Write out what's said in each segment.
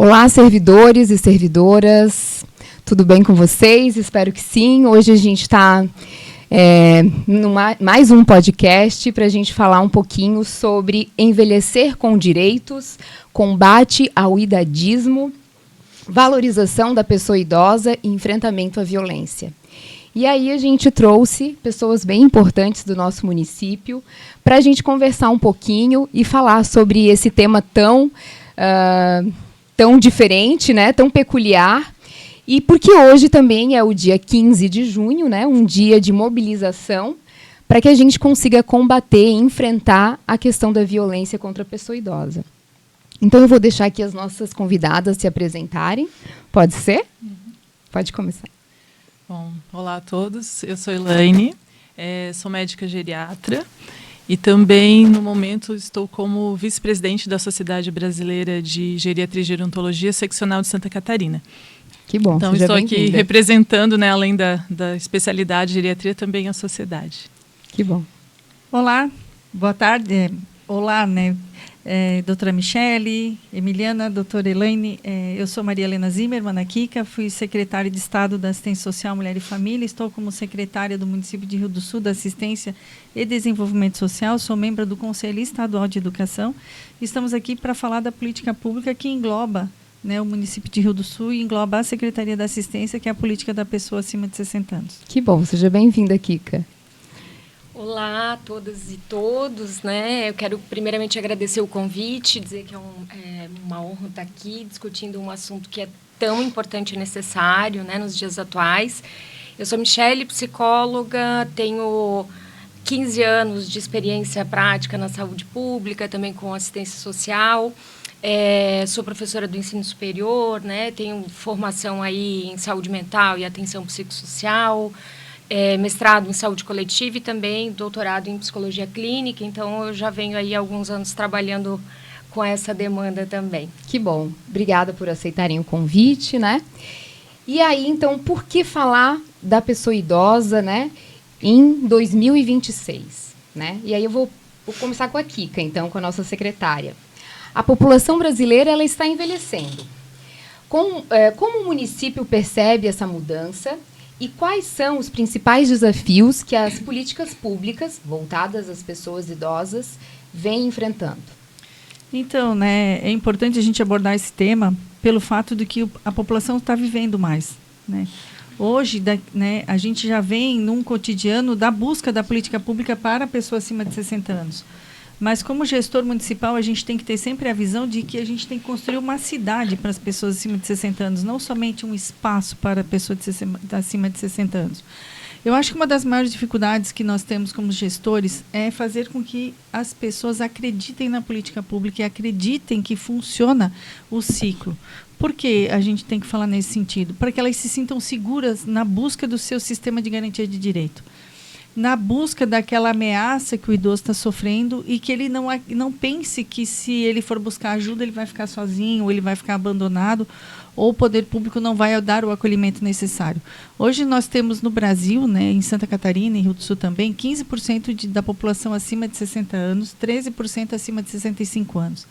Olá, servidores e servidoras, tudo bem com vocês? Espero que sim. Hoje a gente está mais um podcast para a gente falar um pouquinho sobre envelhecer com direitos, combate ao idadismo, valorização da pessoa idosa e enfrentamento à violência. E aí a gente trouxe pessoas bem importantes do nosso município para a gente conversar um pouquinho e falar sobre esse tema tão diferente, né, tão peculiar, e porque hoje também é o dia 15 de junho, né, um dia de mobilização para que a gente consiga combater e enfrentar a questão da violência contra a pessoa idosa. Então, eu vou deixar aqui as nossas convidadas se apresentarem. Pode ser? Pode começar. Bom, olá a todos. Eu sou Elaine, sou médica geriatra e também, no momento, estou como vice-presidente da Sociedade Brasileira de Geriatria e Gerontologia Seccional de Santa Catarina. Que bom. Então, estou aqui representando, né, além da especialidade de geriatria, também a sociedade. Que bom. Olá, boa tarde. Olá, né? Doutora Michele, Emiliana, doutora Elaine, eu sou Maria Helena Zimmermann, a Kika, fui secretária de Estado da Assistência Social, Mulher e Família, estou como secretária do município de Rio do Sul da Assistência e Desenvolvimento Social, sou membro do Conselho Estadual de Educação. Estamos aqui para falar da política pública que engloba, né, o município de Rio do Sul e engloba a Secretaria da Assistência, que é a política da pessoa acima de 60 anos. Que bom, seja bem-vinda, Kika. Olá a todas e todos, né? Eu quero primeiramente agradecer o convite, dizer que é uma honra estar aqui discutindo um assunto que é tão importante e necessário, né, nos dias atuais. Eu sou Michele, psicóloga, tenho 15 anos de experiência prática na saúde pública, também com assistência social. Sou professora do ensino superior, né? Tenho formação aí em saúde mental e atenção psicossocial. Mestrado em saúde coletiva e também doutorado em psicologia clínica, então eu já venho aí há alguns anos trabalhando com essa demanda também. Que bom, obrigada por aceitarem o convite, né? E aí, então, por que falar da pessoa idosa, né, em 2026, né? E aí eu vou começar com a Kika, então, com a nossa secretária. A população brasileira, ela está envelhecendo. Como o município percebe essa mudança? E quais são os principais desafios que as políticas públicas voltadas às pessoas idosas vêm enfrentando? Então, né, é importante a gente abordar esse tema pelo fato de que a população está vivendo mais, né? Hoje, né, a gente já vem num cotidiano da busca da política pública para a pessoa acima de 60 anos. Mas, como gestor municipal, a gente tem que ter sempre a visão de que a gente tem que construir uma cidade para as pessoas acima de 60 anos, não somente um espaço para a pessoa acima de 60 anos. Eu acho que uma das maiores dificuldades que nós temos como gestores é fazer com que as pessoas acreditem na política pública e acreditem que funciona o ciclo. Por que a gente tem que falar nesse sentido? Para que elas se sintam seguras na busca do seu sistema de garantia de direito, na busca daquela ameaça que o idoso está sofrendo e que ele não pense que se ele for buscar ajuda ele vai ficar sozinho ou ele vai ficar abandonado ou o poder público não vai dar o acolhimento necessário. Hoje nós temos no Brasil, né, em Santa Catarina e Rio do Sul também, 15% da população acima de 60 anos, 13% acima de 65 anos.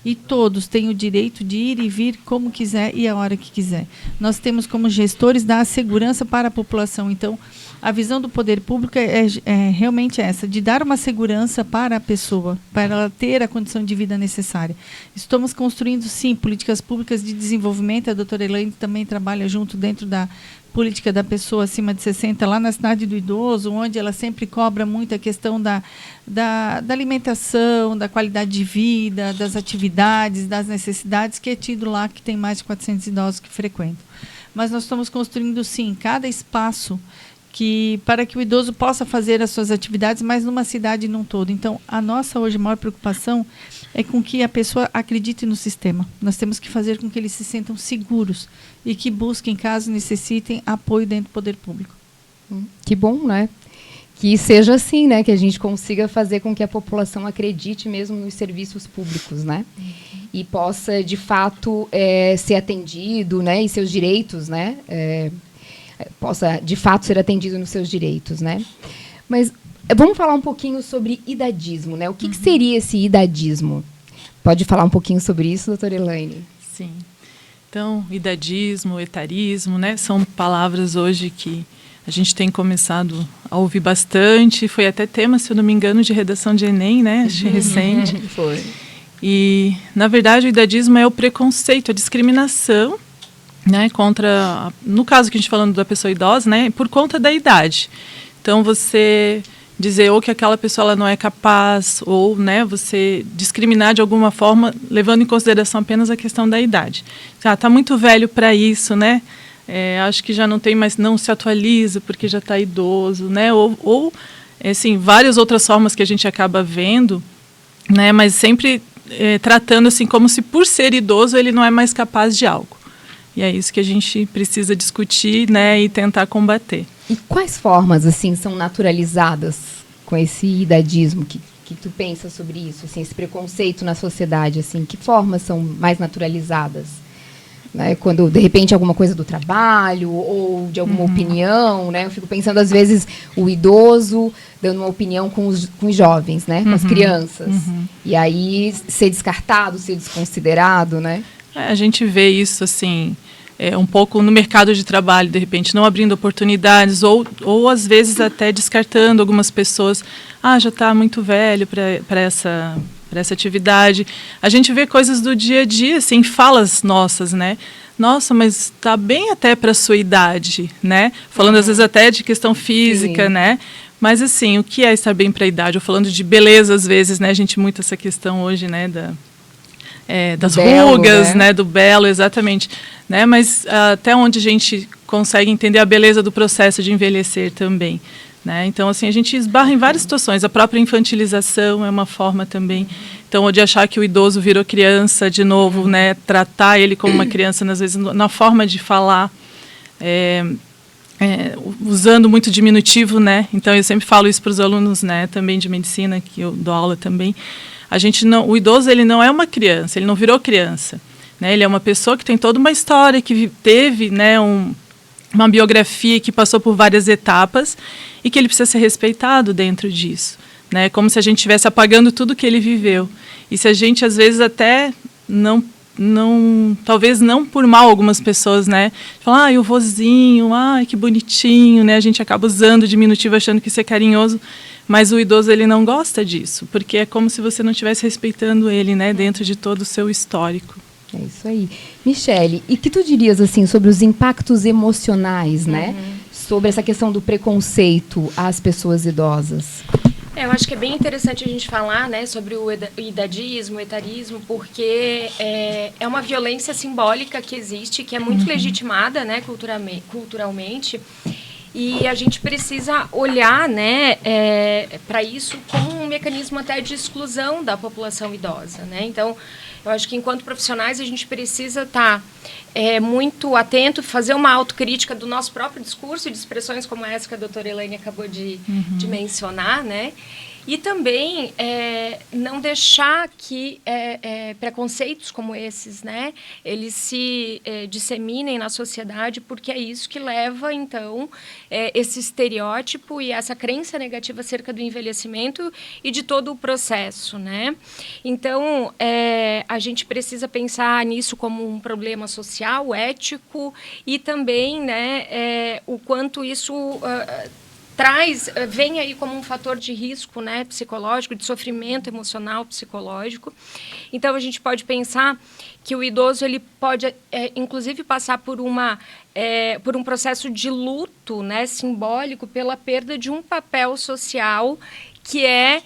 E todos têm o direito de ir e vir como quiser e a hora que quiser. Nós temos como gestores dar a segurança para a população. Então, a visão do poder público é realmente essa, de dar uma segurança para a pessoa, para ela ter a condição de vida necessária. Estamos construindo, sim, políticas públicas de desenvolvimento. A doutora Elaine também trabalha junto dentro da política da pessoa acima de 60, lá na cidade do idoso, onde ela sempre cobra muito a questão da alimentação, da qualidade de vida, das atividades, das necessidades, que é tido lá que tem mais de 400 idosos que frequentam. Mas nós estamos construindo, sim, cada espaço para que o idoso possa fazer as suas atividades, mas numa cidade num todo. Então, a nossa hoje maior preocupação é com que a pessoa acredite no sistema. Nós temos que fazer com que eles se sintam seguros e que busquem, caso necessitem, apoio dentro do poder público. Que bom, né? Que seja assim, né? Que a gente consiga fazer com que a população acredite mesmo nos serviços públicos, né? E possa, de fato, ser atendido, né? E seus direitos, né? Possa, de fato, ser atendido nos seus direitos, né? Mas vamos falar um pouquinho sobre idadismo, né? O que seria esse idadismo? Pode falar um pouquinho sobre isso, doutora Elaine? Sim. Então, idadismo, etarismo, né, são palavras hoje que a gente tem começado a ouvir bastante. Foi até tema, se eu não me engano, de redação de Enem, né? Achei recente. Foi. E, na verdade, o idadismo é o preconceito, a discriminação, né, contra, no caso que a gente falando da pessoa idosa, né, por conta da idade. Então, você dizer ou que aquela pessoa ela não é capaz, ou, né, você discriminar de alguma forma, levando em consideração apenas a questão da idade. Tá muito velho para isso, né? Acho que já não tem mais, não se atualiza porque já está idoso, né? Ou assim, várias outras formas que a gente acaba vendo, né? Mas sempre tratando assim como se por ser idoso ele não é mais capaz de algo. E é isso que a gente precisa discutir, né? E tentar combater. E quais formas assim são naturalizadas com esse idadismo que tu pensa sobre isso, assim, esse preconceito na sociedade, assim, que formas são mais naturalizadas? Né, quando, de repente, alguma coisa do trabalho ou de alguma opinião, né? Eu fico pensando, às vezes, o idoso dando uma opinião com os jovens, né? Com as crianças. E aí, ser descartado, ser desconsiderado, né? A gente vê isso, assim, um pouco no mercado de trabalho, de repente, não abrindo oportunidades ou às vezes, até descartando algumas pessoas. Já está muito velho para essa atividade. A gente vê coisas do dia a dia, assim, falas nossas, né? Nossa, mas está bem até para a sua idade, né? Falando às vezes até de questão física, Sim. né? Mas assim, o que é estar bem para a idade? Ou falando de beleza às vezes, né? A gente muito essa questão hoje, né? Das belo, rugas, né? Do belo, exatamente. Né? Mas até onde a gente consegue entender a beleza do processo de envelhecer também. Né? Então, assim, a gente esbarra em várias situações. A própria infantilização é uma forma também. Então, de achar que o idoso virou criança de novo, né? Tratar ele como uma criança, às vezes, na forma de falar, usando muito diminutivo, né? Então, eu sempre falo isso para os alunos, né? Também de medicina, que eu dou aula também. O idoso, ele não é uma criança, ele não virou criança. Né? Ele é uma pessoa que tem toda uma história, que teve, né, uma biografia, que passou por várias etapas e que ele precisa ser respeitado dentro disso, né? Como se a gente estivesse apagando tudo que ele viveu. E se a gente, às vezes, até talvez não por mal algumas pessoas, né? Falam, o vozinho, que bonitinho, né? A gente acaba usando o diminutivo achando que isso é carinhoso, mas o idoso, ele não gosta disso, porque é como se você não estivesse respeitando ele, né? Dentro de todo o seu histórico. É isso aí. Michele, e que tu dirias assim sobre os impactos emocionais, né? Sobre essa questão do preconceito às pessoas idosas? Eu acho que é bem interessante a gente falar, né, sobre o idadismo, o etarismo, porque é uma violência simbólica que existe, que é muito legitimada, né, culturalmente. E a gente precisa olhar, né, para isso como um mecanismo até de exclusão da população idosa, né? Então, eu acho que enquanto profissionais a gente precisa estar muito atento, fazer uma autocrítica do nosso próprio discurso, de expressões como essa que a doutora Elaine acabou de mencionar, né? E também não deixar que preconceitos como esses, né, eles se disseminem na sociedade, porque é isso que leva, então, esse estereótipo e essa crença negativa acerca do envelhecimento e de todo o processo, né? Então, a gente precisa pensar nisso como um problema social, ético, e também, né, o quanto isso vem aí como um fator de risco, né, psicológico, de sofrimento emocional, psicológico. Então, a gente pode pensar que o idoso ele pode, inclusive, passar por um processo de luto, né, simbólico, pela perda de um papel social que é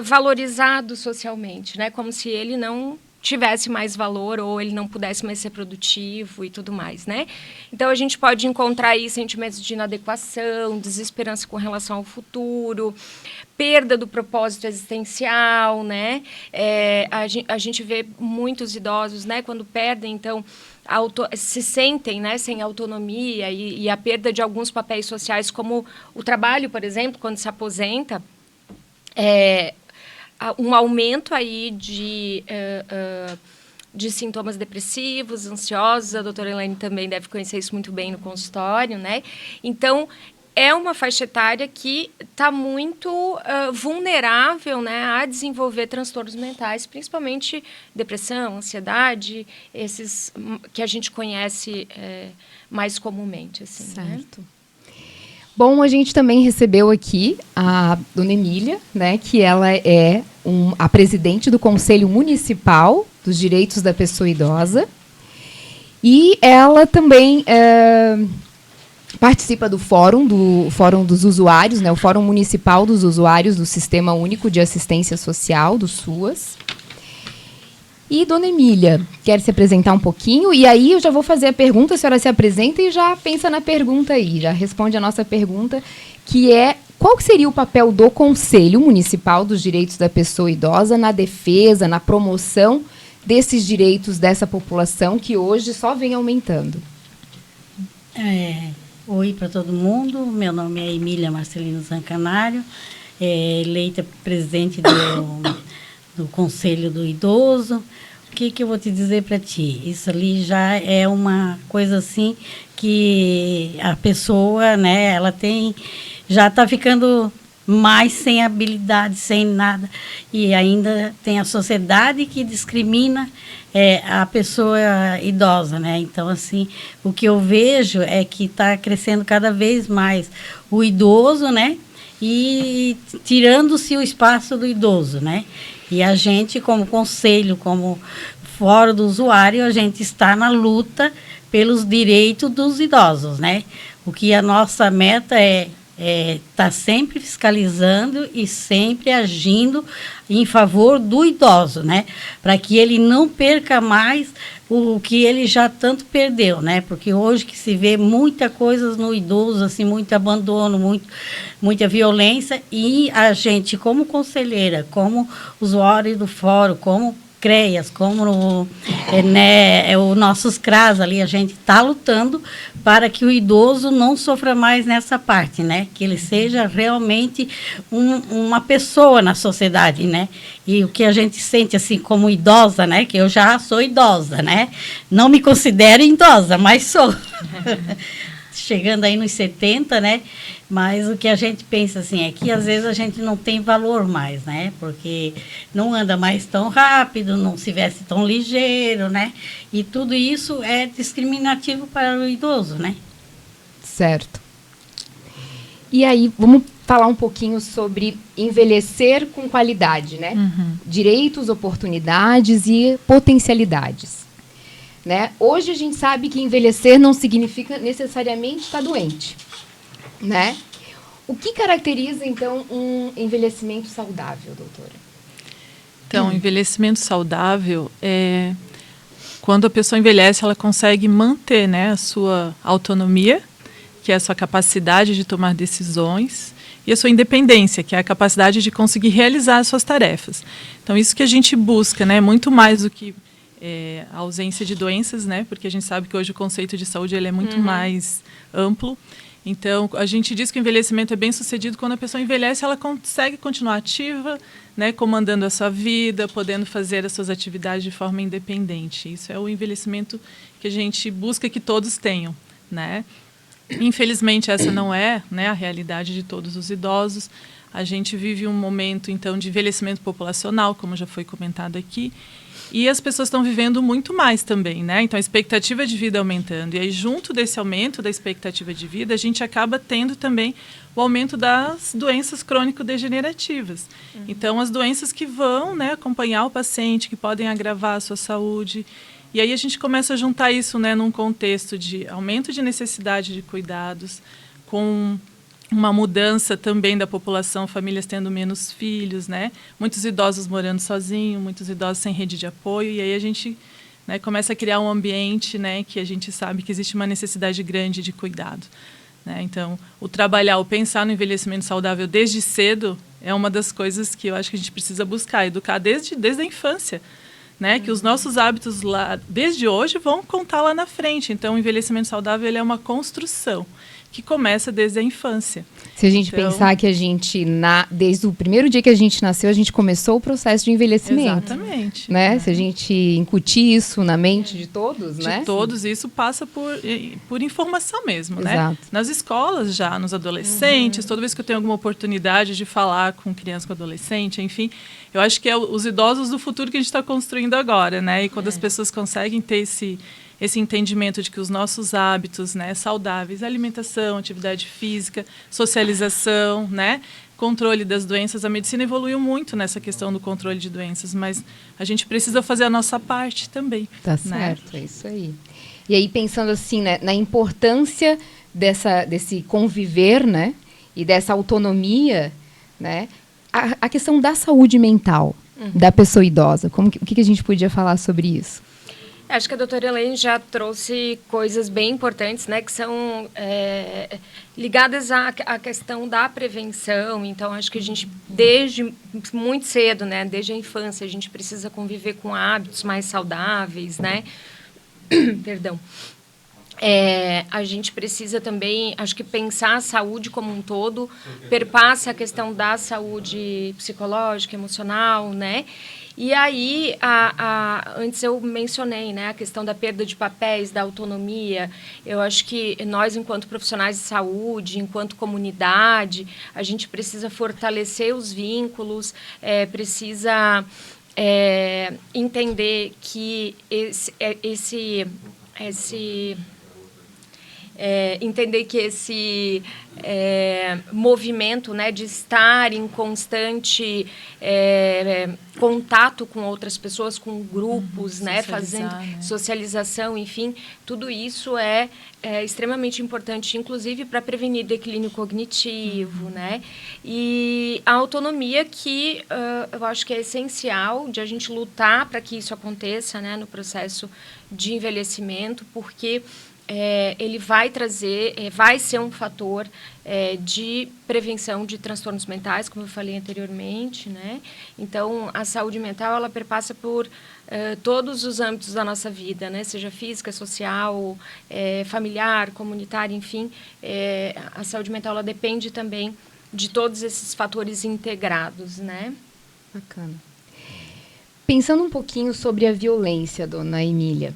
valorizado socialmente, né, como se ele não tivesse mais valor ou ele não pudesse mais ser produtivo e tudo mais, né? Então, a gente pode encontrar aí sentimentos de inadequação, desesperança com relação ao futuro, perda do propósito existencial, né? A gente vê muitos idosos, né, quando perdem, então, se sentem, né, sem autonomia e a perda de alguns papéis sociais, como o trabalho, por exemplo, quando se aposenta, um aumento aí de sintomas depressivos, ansiosos. A doutora Elaine também deve conhecer isso muito bem no consultório, né? Então, é uma faixa etária que está muito vulnerável, né, a desenvolver transtornos mentais, principalmente depressão, ansiedade, esses que a gente conhece mais comumente. Assim, certo. Né? Bom, a gente também recebeu aqui a dona Emília, né, que ela é a presidente do Conselho Municipal dos Direitos da Pessoa Idosa. E ela também participa do Fórum dos Usuários, né, o Fórum Municipal dos Usuários do Sistema Único de Assistência Social, do SUAS. E dona Emília, quer se apresentar um pouquinho? E aí eu já vou fazer a pergunta, a senhora se apresenta e já pensa na pergunta aí, já responde a nossa pergunta, que é: qual seria o papel do Conselho Municipal dos Direitos da Pessoa Idosa na defesa, na promoção desses direitos dessa população que hoje só vem aumentando? Oi para todo mundo, meu nome é Emília Marcelino Zancanário, eleita presidente do Conselho do Idoso. O que eu vou te dizer para ti? Isso ali já é uma coisa assim que a pessoa, né, ela já está ficando mais sem habilidade, sem nada, e ainda tem a sociedade que discrimina a pessoa idosa, né? Então, assim, o que eu vejo é que está crescendo cada vez mais o idoso, né? E tirando-se o espaço do idoso, né? E a gente, como conselho, como fórum do usuário, a gente está na luta pelos direitos dos idosos, né? O que a nossa meta está sempre fiscalizando e sempre agindo em favor do idoso, né? Para que ele não perca mais o que ele já tanto perdeu, né? Porque hoje que se vê muita coisa no idoso, assim, muito abandono, muita violência, e a gente, como conselheira, como usuário do fórum, como CREAS, como os nossos CRAS ali, a gente está lutando para que o idoso não sofra mais nessa parte, né? Que ele seja realmente uma pessoa na sociedade, né? E o que a gente sente, assim, como idosa, né? Que eu já sou idosa, né? Não me considero idosa, mas sou. Chegando aí nos 70, né? Mas o que a gente pensa, assim, é que às vezes a gente não tem valor mais, né? Porque não anda mais tão rápido, não se veste tão ligeiro, né? E tudo isso é discriminativo para o idoso, né? Certo. E aí, vamos falar um pouquinho sobre envelhecer com qualidade, né? Uhum. Direitos, oportunidades e potencialidades. Né? Hoje a gente sabe que envelhecer não significa necessariamente estar doente, né? O que caracteriza, então, um envelhecimento saudável, doutora? Então, envelhecimento saudável é quando a pessoa envelhece, ela consegue manter, né, a sua autonomia, que é a sua capacidade de tomar decisões, e a sua independência, que é a capacidade de conseguir realizar as suas tarefas. Então, isso que a gente busca, né, muito mais do que a ausência de doenças, né? Porque a gente sabe que hoje o conceito de saúde ele é muito mais amplo. Então, a gente diz que o envelhecimento é bem sucedido quando a pessoa envelhece, ela consegue continuar ativa, né? Comandando a sua vida, podendo fazer as suas atividades de forma independente. Isso é o envelhecimento que a gente busca que todos tenham, né? Infelizmente, essa não é, né, a realidade de todos os idosos. A gente vive um momento, então, de envelhecimento populacional, como já foi comentado aqui, e as pessoas estão vivendo muito mais também, né? Então, a expectativa de vida aumentando. E aí, junto desse aumento da expectativa de vida, a gente acaba tendo também o aumento das doenças crônico-degenerativas. Uhum. Então, as doenças que vão, né, acompanhar o paciente, que podem agravar a sua saúde. E aí, a gente começa a juntar isso, né, num contexto de aumento de necessidade de cuidados, com uma mudança também da população, famílias tendo menos filhos, né? Muitos idosos morando sozinhos, muitos idosos sem rede de apoio, e aí a gente, né, começa a criar um ambiente, né, que a gente sabe que existe uma necessidade grande de cuidado, né? Então, o pensar no envelhecimento saudável desde cedo é uma das coisas que eu acho que a gente precisa buscar, educar desde a infância, né? Que os nossos hábitos lá, desde hoje, vão contar lá na frente. Então, o envelhecimento saudável ele é uma construção que começa desde a infância. Se a gente pensar que a gente, desde o primeiro dia que a gente nasceu, a gente começou o processo de envelhecimento. Exatamente. Né? Se a gente incutir isso na mente de todos, né? De todos, isso passa por informação mesmo, Exato. né? Nas escolas já, nos adolescentes, toda vez que eu tenho alguma oportunidade de falar com criança, com adolescente, enfim, eu acho que é os idosos do futuro que a gente está construindo agora, né? E quando as pessoas conseguem ter esse entendimento de que os nossos hábitos, né, saudáveis, alimentação, atividade física, socialização, né, controle das doenças, a medicina evoluiu muito nessa questão do controle de doenças, mas a gente precisa fazer a nossa parte também. Tá certo, é isso aí. E aí, pensando assim, né, na importância desse conviver, né, e dessa autonomia, né, a questão da saúde mental da pessoa idosa, o que a gente podia falar sobre isso? Acho que a doutora Elaine já trouxe coisas bem importantes, né, que são ligadas à questão da prevenção. Então, acho que a gente, desde muito cedo, né, desde a infância, a gente precisa conviver com hábitos mais saudáveis, né? Perdão. A gente precisa também, acho que pensar a saúde como um todo, perpassa a questão da saúde psicológica, emocional, né? E aí, antes eu mencionei, né, a questão da perda de papéis, da autonomia. Eu acho que nós, enquanto profissionais de saúde, enquanto comunidade, a gente precisa fortalecer os vínculos, precisa entender que esse movimento, né, de estar em constante contato com outras pessoas, com grupos, né, fazendo socialização, enfim, tudo isso é extremamente importante, inclusive para prevenir declínio cognitivo, né, e a autonomia que eu acho que é essencial de a gente lutar para que isso aconteça, né, no processo de envelhecimento, porque ele vai vai ser um fator de prevenção de transtornos mentais, como eu falei anteriormente, né? Então, a saúde mental, ela perpassa por todos os âmbitos da nossa vida, né? Seja física, social, familiar, comunitária, enfim. A saúde mental, ela depende também de todos esses fatores integrados, né? Bacana. Pensando um pouquinho sobre a violência, dona Emília,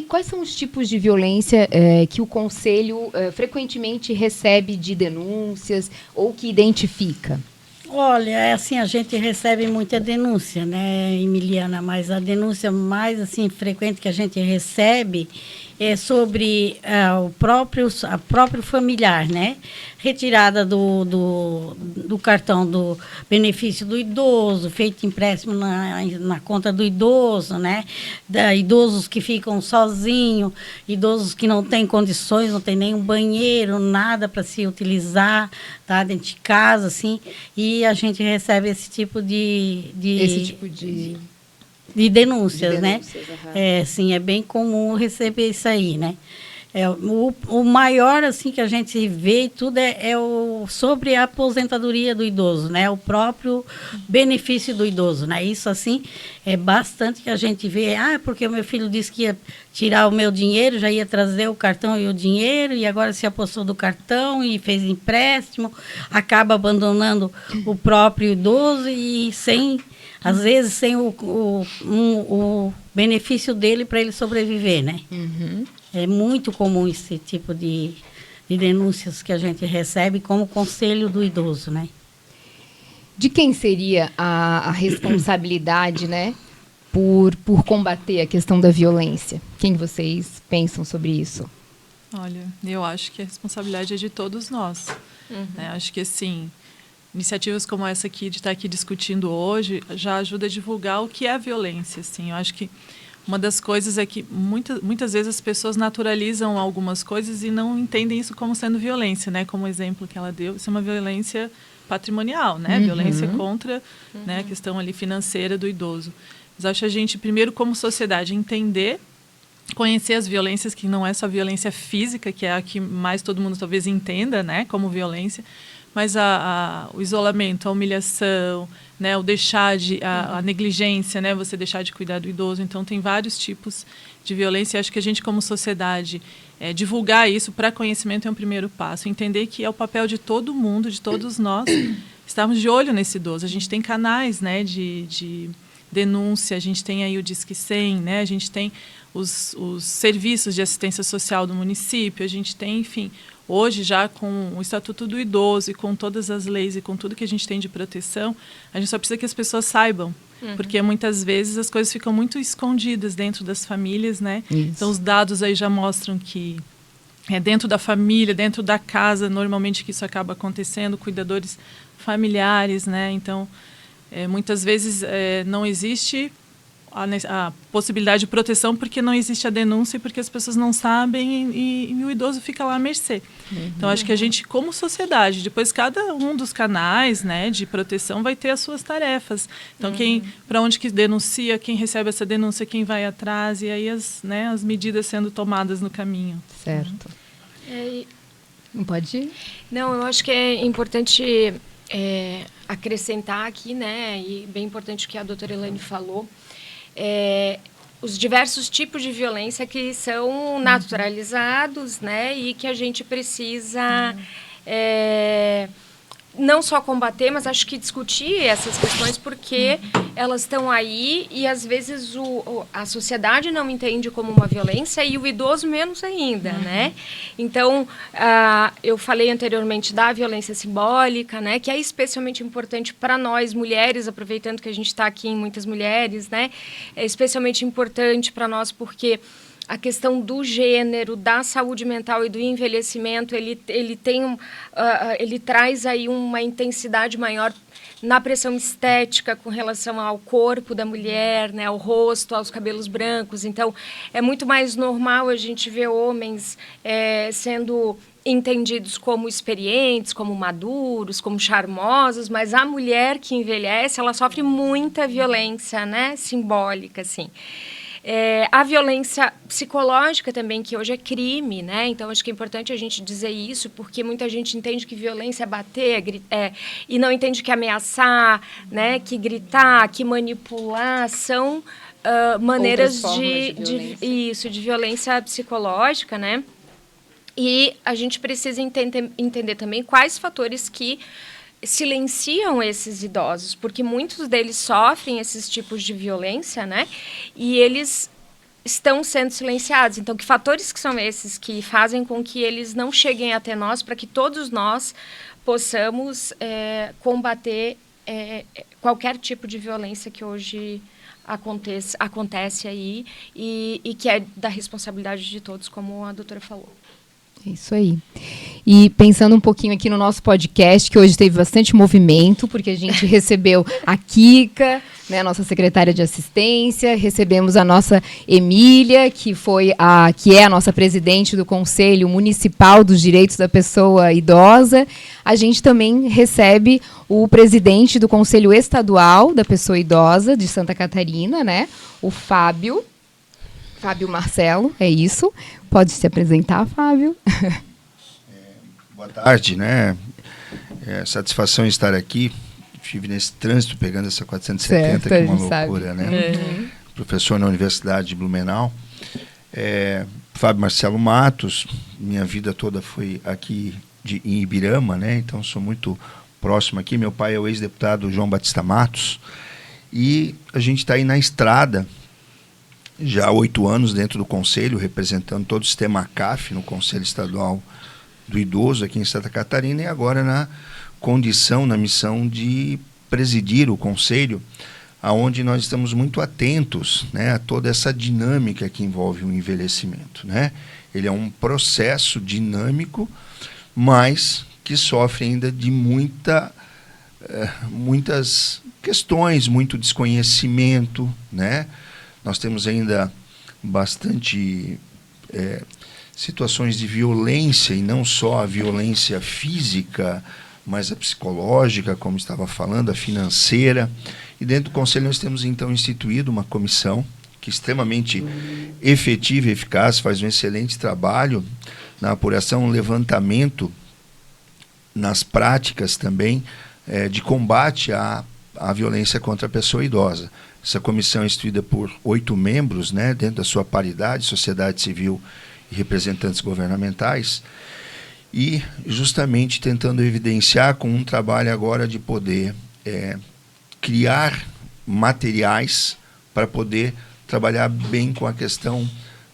quais são os tipos de violência que o Conselho frequentemente recebe de denúncias ou que identifica? Olha, assim, a gente recebe muita denúncia, né, Emiliana? Mas a denúncia mais assim, frequente que a gente recebe é sobre o próprio familiar, né? Retirada do cartão do benefício do idoso, feito empréstimo na conta do idoso, né? Idosos que ficam sozinhos, idosos que não têm condições, não tem nenhum banheiro, nada para se utilizar, tá? Dentro de casa, assim. E a gente recebe esse tipo de denúncias, né? Uhum. Sim, é bem comum receber isso aí, né? O maior, assim, que a gente vê e tudo sobre a aposentadoria do idoso, né? O próprio benefício do idoso, né? Isso, assim, é bastante que a gente vê. Porque o meu filho disse que ia tirar o meu dinheiro, já ia trazer o cartão e o dinheiro, e agora se apossou do cartão e fez empréstimo, acaba abandonando o próprio idoso e às vezes sem o benefício dele para ele sobreviver, né? Uhum. É muito comum esse tipo de denúncias que a gente recebe como conselho do idoso, né? De quem seria a responsabilidade, né, por combater a questão da violência? Quem vocês pensam sobre isso? Olha, eu acho que a responsabilidade é de todos nós. Uhum. Né? Acho que, assim, iniciativas como essa aqui, de estar aqui discutindo hoje, já ajuda a divulgar o que é a violência. Assim. Eu acho que uma das coisas é que muitas vezes as pessoas naturalizam algumas coisas e não entendem isso como sendo violência, né? Como o exemplo que ela deu, isso é uma violência patrimonial, né? Uhum. Violência contra né, a questão ali financeira do idoso. Mas acho que a gente, primeiro, como sociedade, entender, conhecer as violências, que não é só violência física, que é a que mais todo mundo talvez entenda, né? Como violência, mas o isolamento, a humilhação, né, o deixar a negligência, né, você deixar de cuidar do idoso. Então, tem vários tipos de violência. E acho que a gente, como sociedade, divulgar isso para conhecimento é um primeiro passo. Entender que é o papel de todo mundo, de todos nós, estarmos de olho nesse idoso. A gente tem canais, né, de denúncia, a gente tem aí o Disque 100, né, a gente tem os serviços de assistência social do município, a gente tem, enfim, hoje já com o Estatuto do Idoso e com todas as leis e com tudo que a gente tem de proteção, a gente só precisa que as pessoas saibam, porque muitas vezes as coisas ficam muito escondidas dentro das famílias, né? Isso. Então os dados aí já mostram que é dentro da família, dentro da casa, normalmente que isso acaba acontecendo, cuidadores familiares, né? Então, muitas vezes não existe a possibilidade de proteção porque não existe a denúncia e porque as pessoas não sabem e o idoso fica lá à mercê. Então, acho que a gente, como sociedade, depois cada um dos canais, né, de proteção vai ter as suas tarefas. Então, para onde que denuncia, quem recebe essa denúncia, quem vai atrás, e aí as medidas sendo tomadas no caminho. Certo. Não pode ir? Não, eu acho que é importante acrescentar aqui, né, e bem importante o que a doutora Elaine falou, os diversos tipos de violência que são naturalizados, né, e que a gente precisa não só combater, mas acho que discutir essas questões, porque elas estão aí e às vezes a sociedade não entende como uma violência e o idoso menos ainda, né? Então, eu falei anteriormente da violência simbólica, né, que é especialmente importante para nós mulheres, aproveitando que a gente está aqui em muitas mulheres, né? É especialmente importante para nós porque a questão do gênero, da saúde mental e do envelhecimento, ele traz aí uma intensidade maior na pressão estética com relação ao corpo da mulher, né, ao rosto, aos cabelos brancos. Então, é muito mais normal a gente ver homens sendo entendidos como experientes, como maduros, como charmosos, mas a mulher que envelhece, ela sofre muita violência, né, simbólica, assim. A violência psicológica também, que hoje é crime, né? Então, acho que é importante a gente dizer isso, porque muita gente entende que violência é bater, e não entende que ameaçar, né? Que gritar, que manipular são maneiras de violência psicológica, né? E a gente precisa entender também quais fatores que silenciam esses idosos, porque muitos deles sofrem esses tipos de violência, né? E eles estão sendo silenciados. Então, que fatores que são esses que fazem com que eles não cheguem até nós, para que todos nós possamos combater qualquer tipo de violência que hoje acontece aí e que é da responsabilidade de todos, como a doutora falou. Isso aí. E pensando um pouquinho aqui no nosso podcast, que hoje teve bastante movimento, porque a gente recebeu a Kika, né, a nossa secretária de assistência, recebemos a nossa Emília, que é a nossa presidente do Conselho Municipal dos Direitos da Pessoa Idosa. A gente também recebe o presidente do Conselho Estadual da Pessoa Idosa de Santa Catarina, né, o Fábio Marcelo, é isso. Pode se apresentar, Fábio. Boa tarde, né? Satisfação em estar aqui. Estive nesse trânsito pegando essa 470, que é uma loucura, né? Professor na Universidade de Blumenau. Fábio Marcelo Matos, minha vida toda foi aqui em Ibirama, né? Então sou muito próximo aqui. Meu pai é o ex-deputado João Batista Matos. E a gente está aí na estrada, já há 8 anos dentro do Conselho, representando todo o sistema ACAF no Conselho Estadual do Idoso aqui em Santa Catarina, e agora na missão de presidir o Conselho, aonde nós estamos muito atentos, né, a toda essa dinâmica que envolve o envelhecimento, né? Ele é um processo dinâmico, mas que sofre ainda de muitas questões, muito desconhecimento, né? Nós temos ainda bastante situações de violência, e não só a violência física, mas a psicológica, como estava falando, a financeira. E dentro do Conselho nós temos então instituído uma comissão que é extremamente efetiva e eficaz, faz um excelente trabalho na apuração, um levantamento nas práticas também de combate à violência contra a pessoa idosa. Essa comissão é instituída por 8 membros, né, dentro da sua paridade, sociedade civil e representantes governamentais, e justamente tentando evidenciar com um trabalho agora de poder criar materiais para poder trabalhar bem com a questão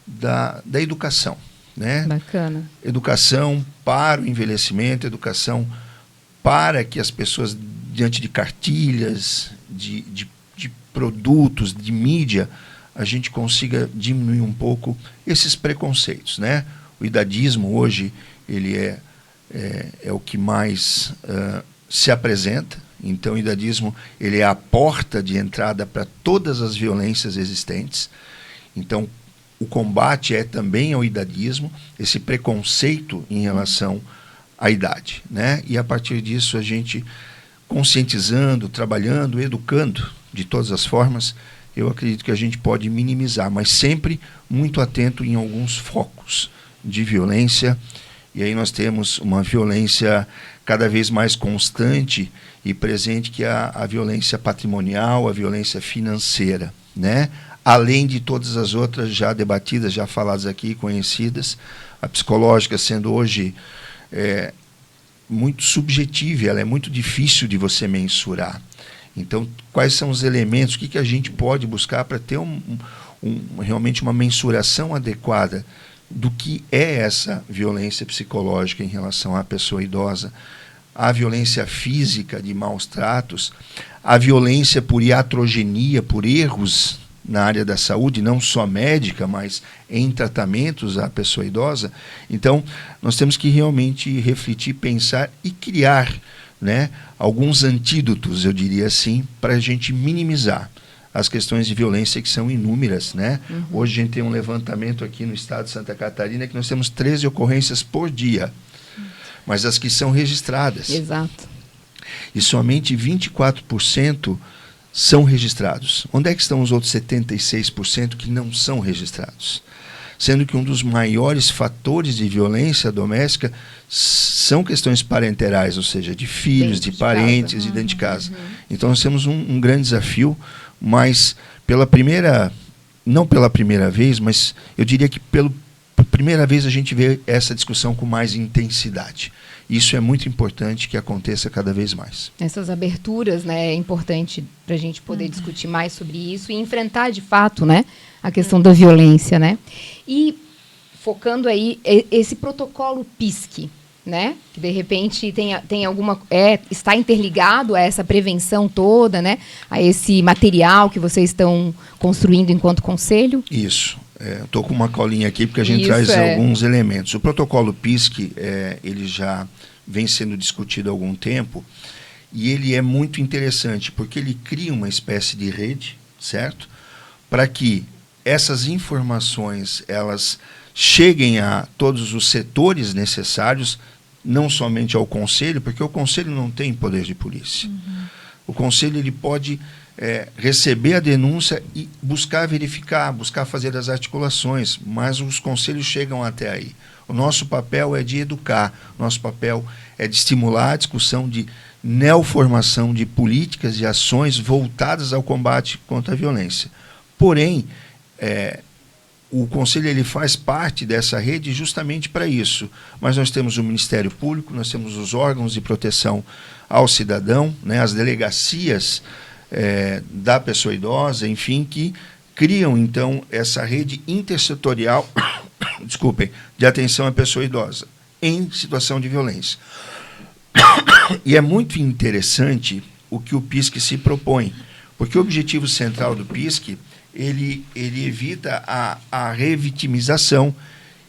da educação, né? Bacana. Educação para o envelhecimento, educação para que as pessoas, diante de cartilhas, de produtos, de mídia, a gente consiga diminuir um pouco esses preconceitos, né? O idadismo hoje ele é o que mais se apresenta. Então, o idadismo ele é a porta de entrada para todas as violências existentes. Então, o combate também ao idadismo, esse preconceito em relação à idade, né? E a partir disso a gente conscientizando, trabalhando, educando de todas as formas, eu acredito que a gente pode minimizar, mas sempre muito atento em alguns focos de violência. E aí nós temos uma violência cada vez mais constante e presente, que é a violência patrimonial, a violência financeira, né? Além de todas as outras já debatidas, já faladas aqui, conhecidas, a psicológica sendo hoje muito subjetiva, ela é muito difícil de você mensurar. Então, quais são os elementos, o que a gente pode buscar para ter realmente uma mensuração adequada do que é essa violência psicológica em relação à pessoa idosa, a violência física de maus tratos, a violência por iatrogenia, por erros na área da saúde, não só médica, mas em tratamentos à pessoa idosa. Então, nós temos que realmente refletir, pensar e criar, né, alguns antídotos, eu diria assim, para a gente minimizar as questões de violência, que são inúmeras, né? Hoje a gente tem um levantamento aqui no estado de Santa Catarina que nós temos 13 ocorrências por dia, mas as que são registradas. Exato. E somente 24% são registrados. Onde é que estão os outros 76% que não são registrados? Sendo que um dos maiores fatores de violência doméstica são questões parenterais, ou seja, de filhos, de parentes e dentro de casa. Então nós temos um grande desafio, mas não pela primeira vez, mas eu diria que pela primeira vez a gente vê essa discussão com mais intensidade. Isso é muito importante que aconteça cada vez mais. Essas aberturas, né, é importante para a gente poder discutir mais sobre isso e enfrentar de fato, né, a questão da violência, né? E focando aí esse protocolo PISC, né, que de repente tem alguma está interligado a essa prevenção toda, né, a esse material que vocês estão construindo enquanto conselho? Isso. Estou com uma colinha aqui porque a gente traz alguns elementos. O protocolo PISC, ele já vem sendo discutido há algum tempo e ele é muito interessante porque ele cria uma espécie de rede, certo? Para que essas informações elas cheguem a todos os setores necessários, não somente ao conselho, porque o conselho não tem poder de polícia. O conselho ele pode receber a denúncia e buscar verificar, buscar fazer as articulações, mas os conselhos chegam até aí. O nosso papel é de educar, nosso papel é de estimular a discussão de neoformação de políticas e ações voltadas ao combate contra a violência. Porém, o Conselho ele faz parte dessa rede justamente para isso. Mas nós temos o Ministério Público, nós temos os órgãos de proteção ao cidadão, né, as delegacias da pessoa idosa, enfim, que criam, então, essa rede intersetorial de atenção à pessoa idosa em situação de violência. E é muito interessante o que o PISC se propõe, porque o objetivo central do PISC ele evita a revitimização,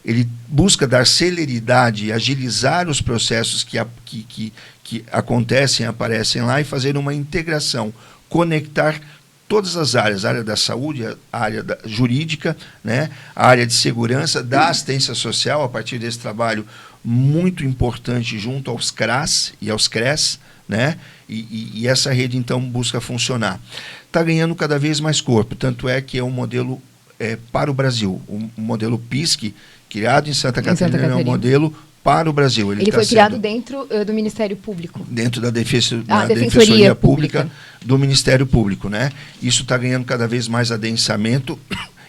ele busca dar celeridade e agilizar os processos que acontecem, aparecem lá e fazer uma integração, conectar todas as áreas, a área da saúde, a área jurídica, né, a área de segurança, da assistência social, a partir desse trabalho muito importante junto aos CRAS e aos CRES, né, e essa rede então busca funcionar. Está ganhando cada vez mais corpo, tanto é que é um modelo para o Brasil. O modelo PISC, criado em Santa Catarina, é um modelo para o Brasil. Ele foi criado dentro do Ministério Público. Dentro da Defensoria Pública do Ministério Público, né? Isso está ganhando cada vez mais adensamento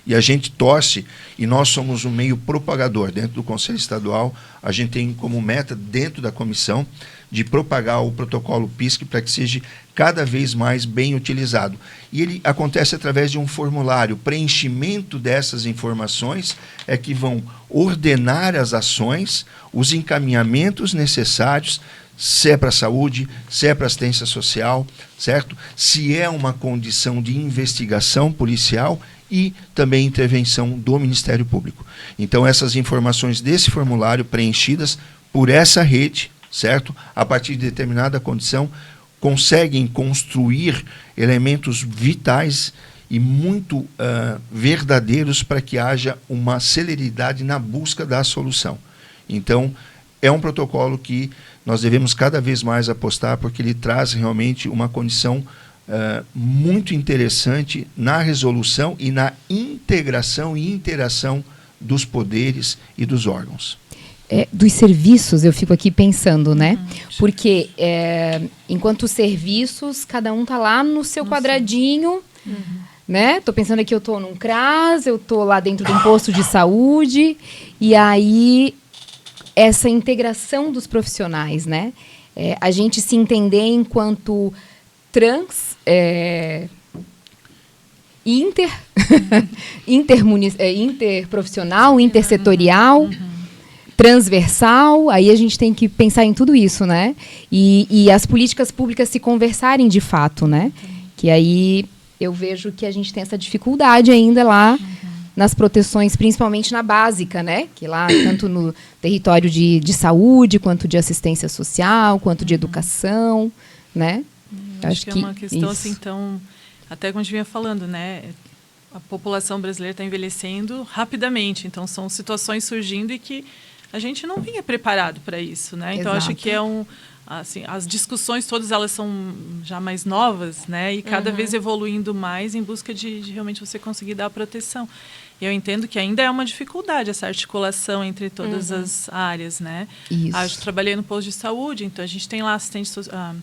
e a gente torce, e nós somos um meio propagador dentro do Conselho Estadual. A gente tem como meta, dentro da comissão, de propagar o protocolo PISC para que seja cada vez mais bem utilizado. E ele acontece através de um formulário. O preenchimento dessas informações é que vão ordenar as ações, os encaminhamentos necessários, se é para a saúde, se é para assistência social, certo? Se é uma condição de investigação policial e também intervenção do Ministério Público. Então, essas informações desse formulário preenchidas por essa rede, certo? A partir de determinada condição, conseguem construir elementos vitais e muito verdadeiros para que haja uma celeridade na busca da solução. Então, é um protocolo que nós devemos cada vez mais apostar, porque ele traz realmente uma condição muito interessante na resolução e na integração e interação dos poderes e dos órgãos. Dos serviços, eu fico aqui pensando, né? Porque enquanto serviços, cada um está lá no seu quadradinho, né? Estou pensando aqui, eu estou num CRAS, eu estou lá dentro de um posto de saúde, e aí essa integração dos profissionais, né? A gente se entender enquanto interprofissional, intersetorial, transversal, aí a gente tem que pensar em tudo isso, né? E as políticas públicas se conversarem de fato, né? Que aí eu vejo que a gente tem essa dificuldade ainda lá nas proteções, principalmente na básica, né? Que lá, tanto no território de saúde, quanto de assistência social, quanto de educação, né? Acho que é uma questão assim, então, até como a gente vinha falando, né? A população brasileira está envelhecendo rapidamente, então são situações surgindo e que a gente não vinha preparado para isso, né? Então, acho que assim, as discussões todas elas são já mais novas, né? E cada vez evoluindo mais em busca de realmente você conseguir dar a proteção. E eu entendo que ainda é uma dificuldade essa articulação entre todas as áreas, né? Isso. Eu trabalhei no posto de saúde, então a gente tem lá a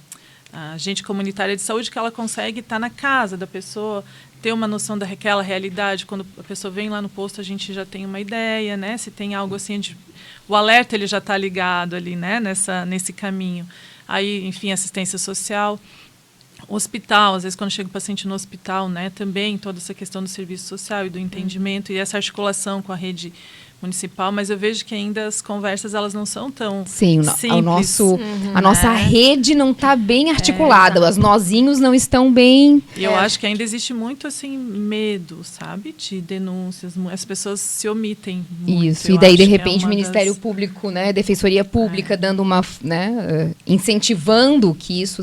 agente comunitária de saúde que ela consegue estar na casa da pessoa, ter uma noção daquela realidade. Quando a pessoa vem lá no posto, a gente já tem uma ideia, né? Se tem algo assim, o alerta ele já está ligado ali, né? Nesse caminho. Aí, enfim, assistência social, hospital, às vezes quando chega o paciente no hospital, né? Também toda essa questão do serviço social e do entendimento e essa articulação com a rede municipal, mas eu vejo que ainda as conversas elas não são tão simples. A nossa rede não está bem articulada, os nozinhos não estão bem... E eu acho que ainda existe muito assim medo, sabe? De denúncias, as pessoas se omitem muito. Isso, e daí de repente o Ministério Público, né, Defensoria Pública dando uma, né, incentivando que isso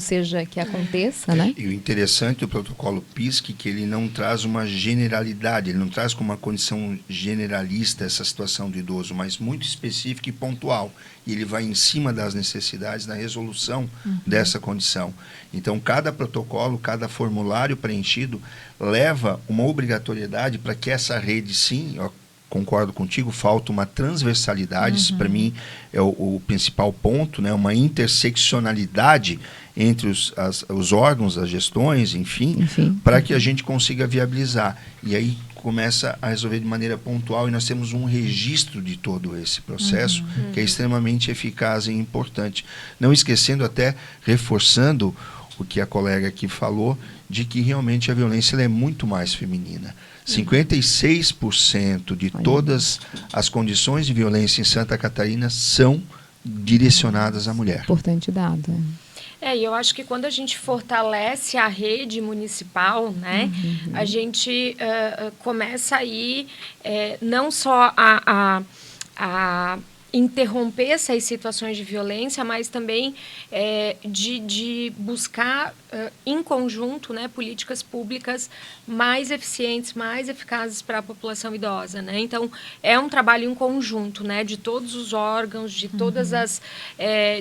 que aconteça, né? E o interessante do protocolo PISC é que ele não traz uma generalidade, ele não traz como uma condição generalista essa situação do idoso, mas muito específica e pontual. E ele vai em cima das necessidades na resolução dessa condição. Então, cada protocolo, cada formulário preenchido leva uma obrigatoriedade para que essa rede, sim, eu concordo contigo, falta uma transversalidade, isso para mim é o principal ponto, né? Uma interseccionalidade entre os órgãos, as gestões, enfim. Para que a gente consiga viabilizar. E aí começa a resolver de maneira pontual e nós temos um registro de todo esse processo que é extremamente eficaz e importante. Não esquecendo, até reforçando o que a colega aqui falou, de que realmente a violência ela é muito mais feminina. 56% de todas as condições de violência em Santa Catarina são direcionadas à mulher. Importante dado. E eu acho que quando a gente fortalece a rede municipal, né, a gente começa aí não só a interromper essas situações de violência, mas também de buscar em conjunto, né, políticas públicas mais eficientes, mais eficazes para a população idosa, né? Então é um trabalho em conjunto, né, de todos os órgãos, de todas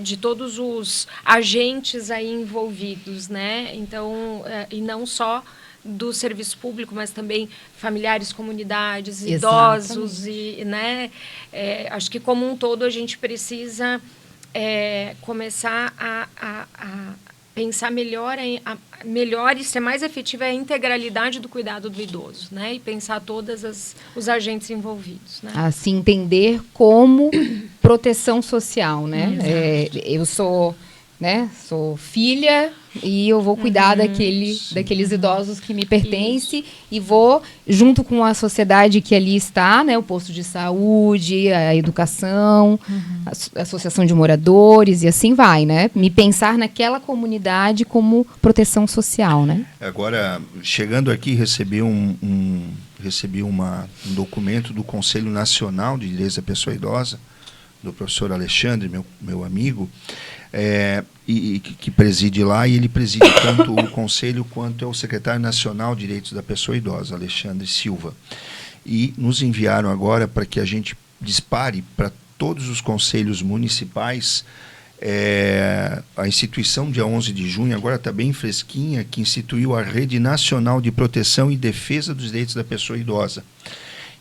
de todos os agentes aí envolvidos, né? Então e não só do serviço público, mas também familiares, comunidades, Exatamente. idosos, e, né, acho que como um todo a gente precisa começar a pensar melhor e ser mais efetiva a integralidade do cuidado do idoso, né? E pensar todos os agentes envolvidos, né? Assim, entender como proteção social, né? Eu sou, né, sou filha e eu vou cuidar daqueles idosos que me pertencem e vou, junto com a sociedade que ali está, né, o posto de saúde, a educação, a associação de moradores e assim vai, né? Me pensar naquela comunidade como proteção social, né? Agora, chegando aqui, recebi um documento do Conselho Nacional de Direitos da Pessoa Idosa, do professor Alexandre, meu amigo, que preside lá, e ele preside tanto o Conselho quanto é o secretário nacional de Direitos da Pessoa Idosa, Alexandre Silva. E nos enviaram agora para que a gente dispare para todos os conselhos municipais a instituição, dia 11 de junho, agora está bem fresquinha, que instituiu a Rede Nacional de Proteção e Defesa dos Direitos da Pessoa Idosa.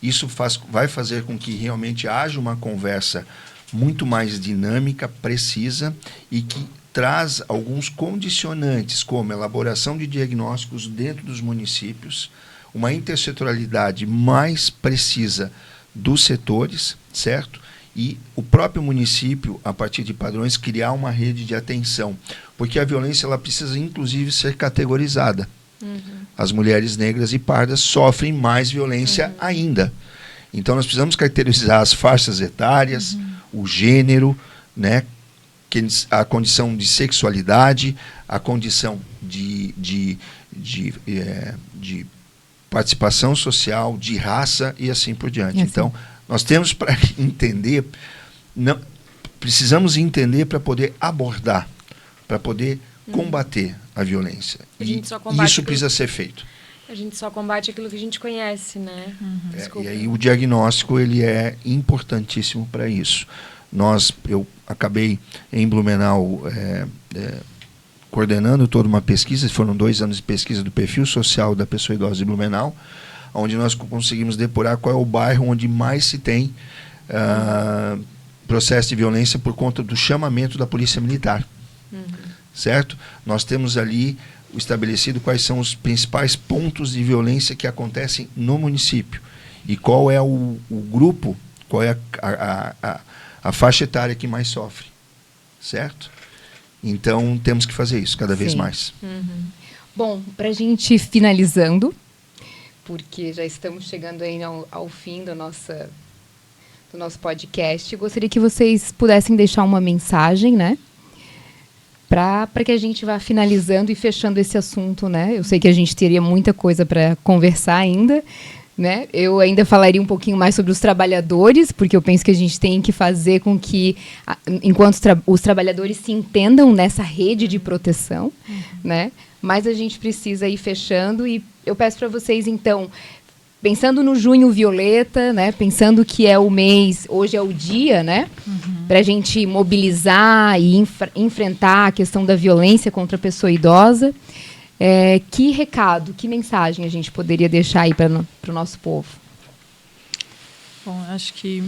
Isso vai fazer com que realmente haja uma conversa muito mais dinâmica, precisa, e que traz alguns condicionantes, como elaboração de diagnósticos dentro dos municípios, uma intersetorialidade mais precisa dos setores, certo? E o próprio município, a partir de padrões, criar uma rede de atenção, porque a violência ela precisa, inclusive, ser categorizada. As mulheres negras e pardas sofrem mais violência ainda. Então, nós precisamos caracterizar as faixas etárias, o gênero, né, a condição de sexualidade, a condição de participação social, de raça e assim por diante. Então, nós temos para entender, precisamos entender para poder abordar, para poder combater a violência. E isso precisa ser feito. A gente só combate aquilo que a gente conhece, né? E aí o diagnóstico ele é importantíssimo para isso. Eu acabei em Blumenau coordenando toda uma pesquisa, foram 2 anos de pesquisa do perfil social da pessoa idosa de Blumenau, onde nós conseguimos depurar qual é o bairro onde mais se tem processo de violência por conta do chamamento da polícia militar. Certo? Nós temos ali estabelecido quais são os principais pontos de violência que acontecem no município e qual é o grupo, qual é a faixa etária que mais sofre, certo? Então, temos que fazer isso cada vez mais. Bom, para a gente ir finalizando, porque já estamos chegando aí ao fim do nosso podcast, gostaria que vocês pudessem deixar uma mensagem, né? Para que a gente vá finalizando e fechando esse assunto, né? Eu sei que a gente teria muita coisa para conversar ainda, né? Eu ainda falaria um pouquinho mais sobre os trabalhadores, porque eu penso que a gente tem que fazer com que, enquanto os trabalhadores se entendam nessa rede de proteção, né? Mas a gente precisa ir fechando e eu peço para vocês, então, pensando no Junho Violeta, né? Pensando que é o mês, hoje é o dia, né? Para a gente mobilizar e enfrentar a questão da violência contra a pessoa idosa. Que recado, que mensagem a gente poderia deixar aí para o nosso povo? Bom, acho que,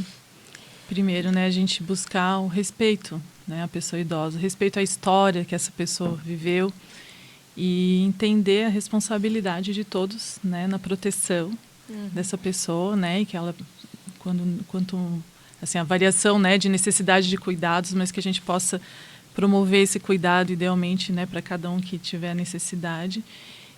primeiro, né, a gente buscar o respeito, né, à pessoa idosa, respeito à história que essa pessoa viveu e entender a responsabilidade de todos, né, na proteção dessa pessoa, né, e que ela, assim, a variação, né, de necessidade de cuidados, mas que a gente possa promover esse cuidado, idealmente, né, para cada um que tiver necessidade.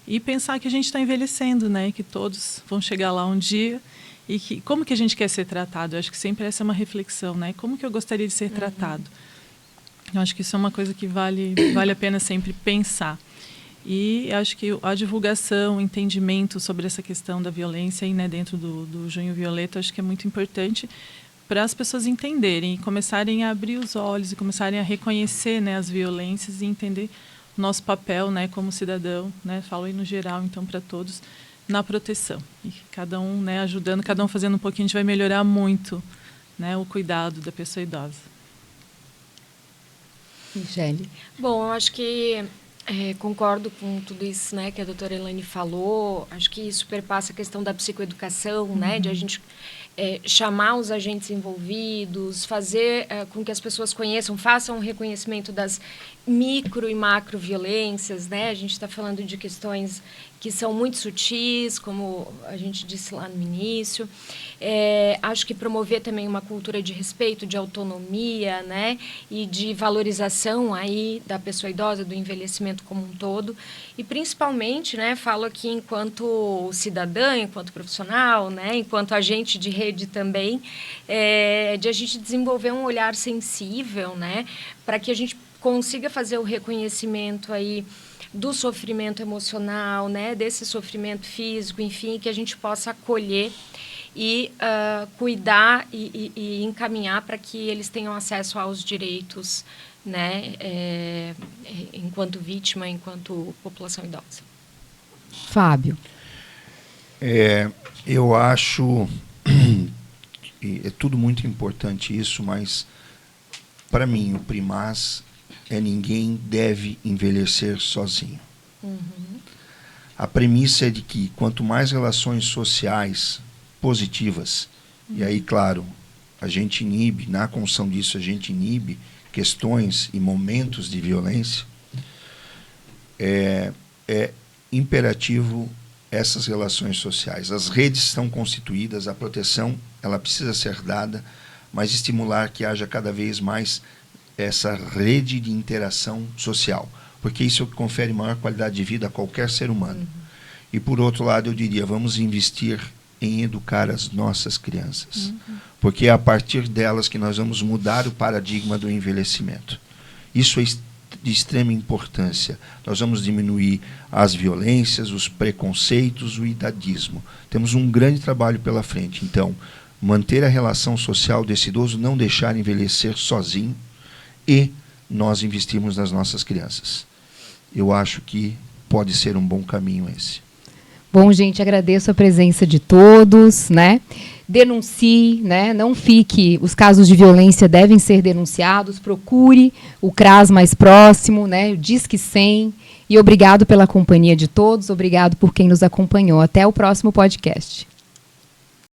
E pensar que a gente está envelhecendo, né, que todos vão chegar lá um dia e que como que a gente quer ser tratado. Eu acho que sempre essa é uma reflexão, né? Como que eu gostaria de ser tratado? Eu acho que isso é uma coisa que vale a pena sempre pensar. E acho que a divulgação, o entendimento sobre essa questão da violência aí, né, dentro do Junho Violeta, acho que é muito importante para as pessoas entenderem e começarem a abrir os olhos e começarem a reconhecer, né, as violências e entender o nosso papel, né, como cidadão, né, falo aí no geral, então, para todos, na proteção. E cada um, né, ajudando, cada um fazendo um pouquinho, a gente vai melhorar muito, né, o cuidado da pessoa idosa. Michele. Bom, eu acho que Concordo com tudo isso, né, que a doutora Elaine falou. Acho que isso perpassa a questão da psicoeducação, né, de a gente chamar os agentes envolvidos, fazer com que as pessoas conheçam, façam um reconhecimento das micro e macro violências, né? A gente está falando de questões que são muito sutis, como a gente disse lá no início. Acho que promover também uma cultura de respeito, de autonomia, né? E de valorização aí da pessoa idosa, do envelhecimento como um todo. E, principalmente, né, falo aqui enquanto cidadã, enquanto profissional, né, enquanto agente de rede também, de a gente desenvolver um olhar sensível, né, para que a gente consiga fazer o reconhecimento aí do sofrimento emocional, né, desse sofrimento físico, enfim, que a gente possa acolher e cuidar e encaminhar para que eles tenham acesso aos direitos, né, enquanto vítima, enquanto população idosa. Fábio. Eu acho que é tudo muito importante isso, mas para mim o primaz ninguém deve envelhecer sozinho. A premissa é de que quanto mais relações sociais positivas, e aí, claro, a gente inibe, na construção disso, a gente inibe questões e momentos de violência, é imperativo essas relações sociais. As redes estão constituídas, a proteção ela precisa ser dada, mas estimular que haja cada vez mais essa rede de interação social, porque isso é o que confere maior qualidade de vida a qualquer ser humano. E, por outro lado, eu diria, vamos investir em educar as nossas crianças, porque é a partir delas que nós vamos mudar o paradigma do envelhecimento. Isso é de extrema importância. Nós vamos diminuir as violências, os preconceitos, o idadismo. Temos um grande trabalho pela frente. Então, manter a relação social desse idoso, não deixar envelhecer sozinho, e nós investimos nas nossas crianças. Eu acho que pode ser um bom caminho esse. Bom, gente, agradeço a presença de todos, né? Denuncie, né? Não fique, os casos de violência devem ser denunciados, procure o CRAS mais próximo, né? O Disque 100. E obrigado pela companhia de todos, obrigado por quem nos acompanhou. Até o próximo podcast.